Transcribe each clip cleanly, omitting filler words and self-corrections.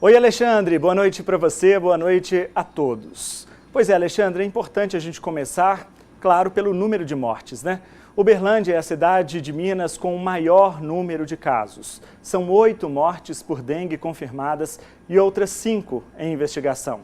Oi, Alexandre, boa noite para você, boa noite a todos. Pois é, Alexandre, é importante a gente começar, claro, pelo número de mortes, né? Uberlândia é a cidade de Minas com o maior número de casos. São 8 mortes por dengue confirmadas e outras 5 em investigação.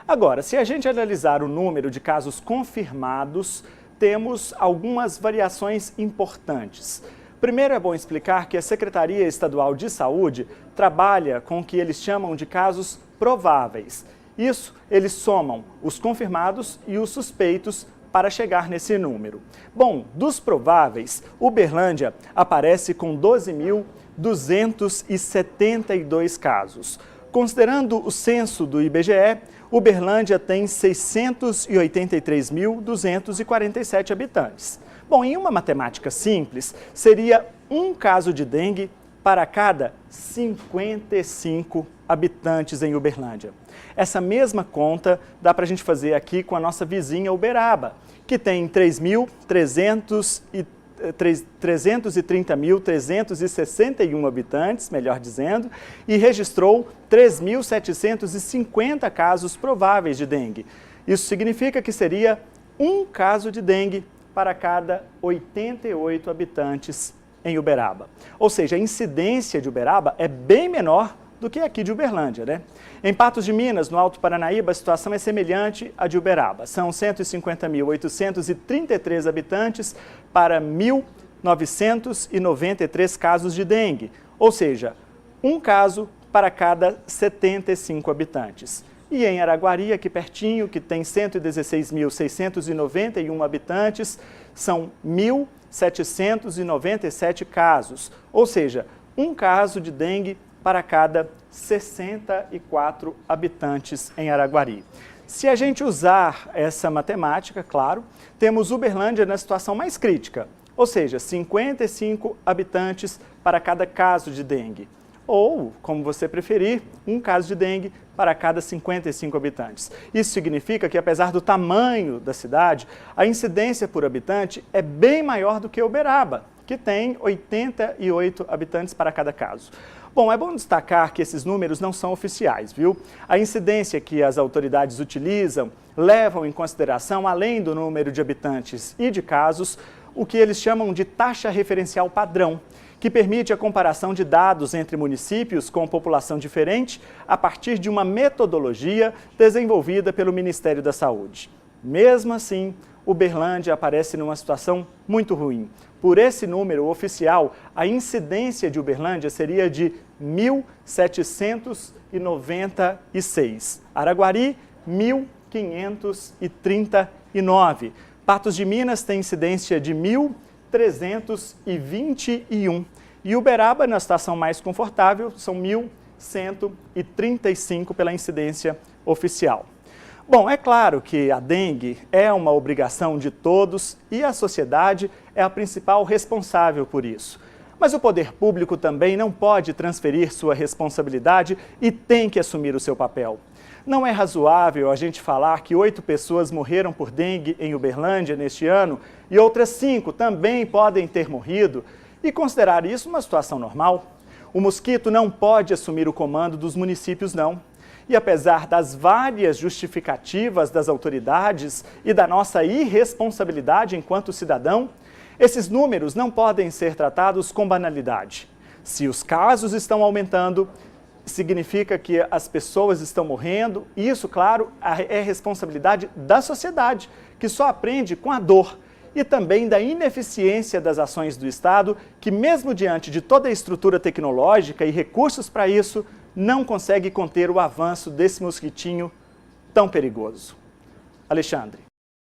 Agora, se a gente analisar o número de casos confirmados, temos algumas variações importantes. Primeiro é bom explicar que a Secretaria Estadual de Saúde trabalha com o que eles chamam de casos prováveis. Isso, eles somam os confirmados e os suspeitos para chegar nesse número. Bom, dos prováveis, Uberlândia aparece com 12.272 casos. Considerando o censo do IBGE, Uberlândia tem 683.247 habitantes. Bom, em uma matemática simples, seria um caso de dengue para cada 55 habitantes em Uberlândia. Essa mesma conta dá para a gente fazer aqui com a nossa vizinha Uberaba, que tem 330.361 habitantes, melhor dizendo, e registrou 3.750 casos prováveis de dengue. Isso significa que seria um caso de dengue para cada 88 habitantes em Uberaba. Ou seja, a incidência de Uberaba é bem menor do que aqui de Uberlândia, né? Em Patos de Minas, no Alto Paranaíba, a situação é semelhante à de Uberaba. São 150.833 habitantes para 1.993 casos de dengue, ou seja, um caso para cada 75 habitantes. E em Araguari, aqui pertinho, que tem 116.691 habitantes, são 1.797 casos, ou seja, um caso de dengue para cada 64 habitantes em Araguari. Se a gente usar essa matemática, claro, temos Uberlândia na situação mais crítica, ou seja, 55 habitantes para cada caso de dengue. Ou, como você preferir, um caso de dengue para cada 55 habitantes. Isso significa que, apesar do tamanho da cidade, a incidência por habitante é bem maior do que Uberaba, que tem 88 habitantes para cada caso. Bom, é bom destacar que esses números não são oficiais, viu? A incidência que as autoridades utilizam levam em consideração, além do número de habitantes e de casos, o que eles chamam de taxa referencial padrão, que permite a comparação de dados entre municípios com população diferente a partir de uma metodologia desenvolvida pelo Ministério da Saúde. Mesmo assim, Uberlândia aparece numa situação muito ruim. Por esse número oficial, a incidência de Uberlândia seria de 1.796. Araguari, 1.539. Patos de Minas tem incidência de 1.321. E Uberaba, na situação mais confortável, são 1.135 pela incidência oficial. Bom, é claro que a dengue é uma obrigação de todos e a sociedade é a principal responsável por isso. Mas o poder público também não pode transferir sua responsabilidade e tem que assumir o seu papel. Não é razoável a gente falar que 8 pessoas morreram por dengue em Uberlândia neste ano e outras 5 também podem ter morrido e considerar isso uma situação normal. O mosquito não pode assumir o comando dos municípios, não. E apesar das várias justificativas das autoridades e da nossa irresponsabilidade enquanto cidadão, esses números não podem ser tratados com banalidade. Se os casos estão aumentando, significa que as pessoas estão morrendo, e isso, claro, é responsabilidade da sociedade, que só aprende com a dor, e também da ineficiência das ações do Estado, que mesmo diante de toda a estrutura tecnológica e recursos para isso, não consegue conter o avanço desse mosquitinho tão perigoso. Alexandre.